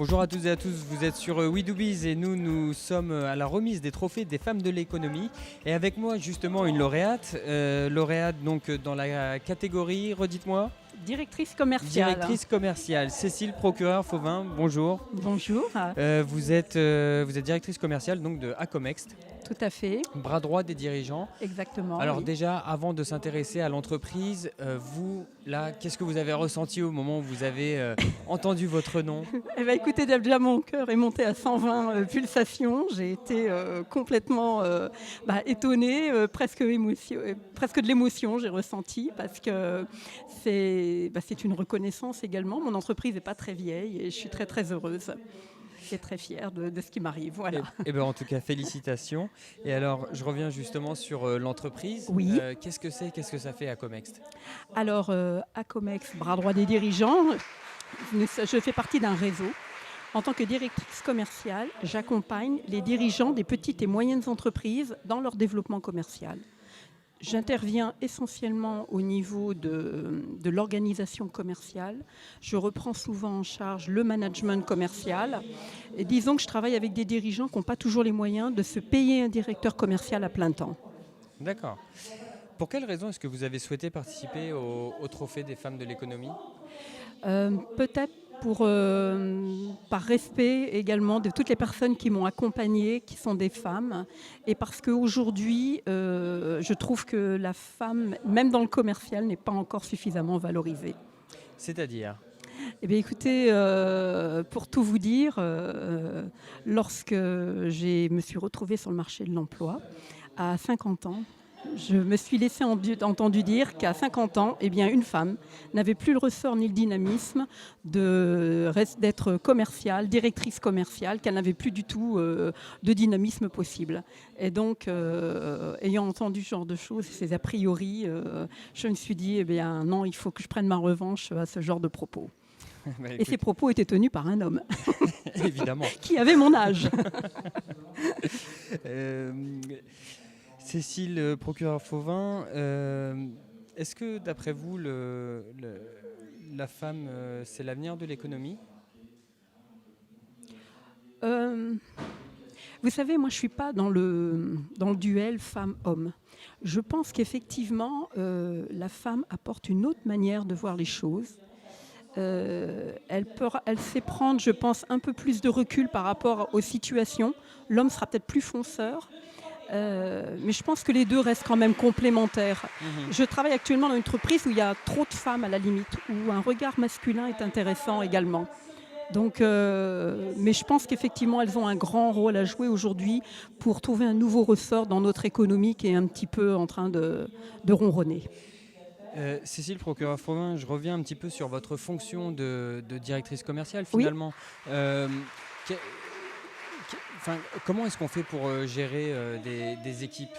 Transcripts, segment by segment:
Bonjour à toutes et à tous, vous êtes sur We Do Biz et nous sommes à la remise des trophées des femmes de l'économie. Et avec moi justement une lauréate, donc dans la catégorie, redites-moi. Directrice commerciale. Directrice commerciale, Cécile Procureur-Fauvin, bonjour. Bonjour. Vous êtes directrice commerciale donc de Acomext. Tout à fait. Bras droit des dirigeants. Exactement. Alors oui. déjà, avant de s'intéresser à l'entreprise, vous, là, qu'est-ce que vous avez ressenti au moment où vous avez entendu votre nom? Eh ben, écoutez, déjà mon cœur est monté à 120 pulsations. J'ai été complètement étonnée, presque de l'émotion j'ai ressenti parce que c'est une reconnaissance également. Mon entreprise n'est pas très vieille et je suis très très heureuse. Et très fière de ce qui m'arrive. Voilà. Et ben en tout cas, félicitations. Et alors, je reviens justement sur l'entreprise. Oui. Qu'est-ce que c'est? Qu'est-ce que ça fait Acomext? Alors, Acomext, bras droit des dirigeants, je fais partie d'un réseau. En tant que directrice commerciale, j'accompagne les dirigeants des petites et moyennes entreprises dans leur développement commercial. J'interviens essentiellement au niveau de l'organisation commerciale. Je reprends souvent en charge le management commercial. Et disons que je travaille avec des dirigeants qui n'ont pas toujours les moyens de se payer un directeur commercial à plein temps. D'accord. Pour quelle raison est-ce que vous avez souhaité participer au Trophée des femmes de l'économie? Peut-être par respect également de toutes les personnes qui m'ont accompagnée, qui sont des femmes, et parce qu'aujourd'hui, je trouve que la femme, même dans le commercial, n'est pas encore suffisamment valorisée. C'est-à-dire? Eh bien, écoutez, pour tout vous dire, lorsque je me suis retrouvée sur le marché de l'emploi, à 50 ans, je me suis laissé entendu dire qu'à 50 ans, eh bien, une femme n'avait plus le ressort ni le dynamisme d'être commerciale, directrice commerciale, qu'elle n'avait plus du tout de dynamisme possible. Et donc, ayant entendu ce genre de choses, ces a priori, je me suis dit, eh bien, non, il faut que je prenne ma revanche à ce genre de propos. Et ces propos étaient tenus par un homme. Évidemment. Qui avait mon âge. Cécile Procureur-Fauvin, est-ce que d'après vous, la femme, c'est l'avenir de l'économie? Vous savez, moi je ne suis pas dans le duel femme-homme. Je pense qu'effectivement, la femme apporte une autre manière de voir les choses. Elle sait prendre, je pense, un peu plus de recul par rapport aux situations. L'homme sera peut-être plus fonceur. Mais je pense que les deux restent quand même complémentaires. Je travaille actuellement dans une entreprise où il y a trop de femmes à la limite, où un regard masculin est intéressant également. Donc, mais je pense qu'effectivement, elles ont un grand rôle à jouer aujourd'hui pour trouver un nouveau ressort dans notre économie qui est un petit peu en train de ronronner. Cécile Procureur-Fauvin, je reviens un petit peu sur votre fonction de directrice commerciale finalement. Oui. Comment est-ce qu'on fait pour gérer des équipes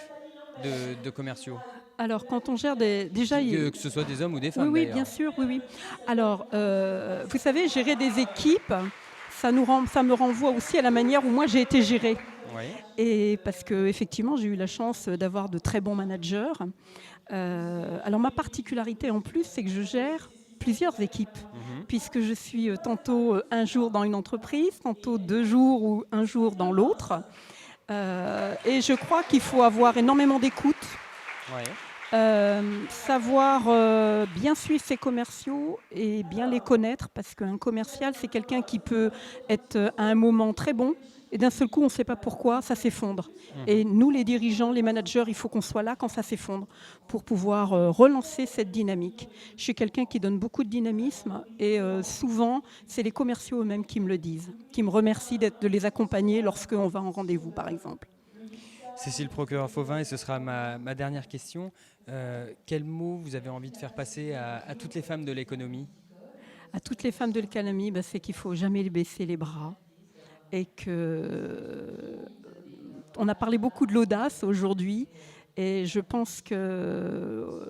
de commerciaux? Alors, quand on gère que ce soit des hommes ou des femmes. Oui, bien sûr, oui. Alors, vous savez, gérer des équipes, ça me renvoie aussi à la manière où moi j'ai été gérée. Oui. Et parce qu'effectivement, j'ai eu la chance d'avoir de très bons managers. Alors, ma particularité en plus, c'est que je gère plusieurs équipes, puisque je suis tantôt un jour dans une entreprise, tantôt 2 jours ou un jour dans l'autre. Et je crois qu'il faut avoir énormément d'écoute, savoir bien suivre ses commerciaux et bien les connaître, parce qu'un commercial, c'est quelqu'un qui peut être à un moment très bon, et d'un seul coup, on ne sait pas pourquoi, ça s'effondre. Et nous, les dirigeants, les managers, il faut qu'on soit là quand ça s'effondre pour pouvoir relancer cette dynamique. Je suis quelqu'un qui donne beaucoup de dynamisme et souvent, c'est les commerciaux eux-mêmes qui me le disent, qui me remercient de les accompagner lorsqu'on va en rendez-vous, par exemple. Cécile Procureur-Fauvin, et ce sera ma dernière question. Quel mot vous avez envie de faire passer à toutes les femmes de l'économie? À toutes les femmes de l'économie, c'est qu'il ne faut jamais baisser les bras. Et on a parlé beaucoup de l'audace aujourd'hui, et je pense que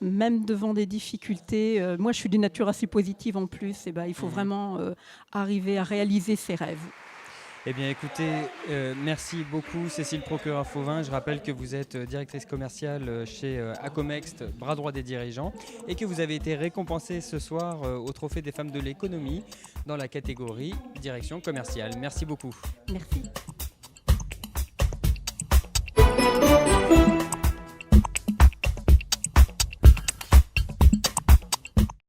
même devant des difficultés, moi je suis d'une nature assez positive en plus, et il faut vraiment arriver à réaliser ses rêves. Eh bien écoutez, merci beaucoup Cécile Procureur-Fauvin. Je rappelle que vous êtes directrice commerciale chez Acomext, bras droit des dirigeants, et que vous avez été récompensée ce soir au Trophée des femmes de l'économie dans la catégorie direction commerciale. Merci beaucoup. Merci.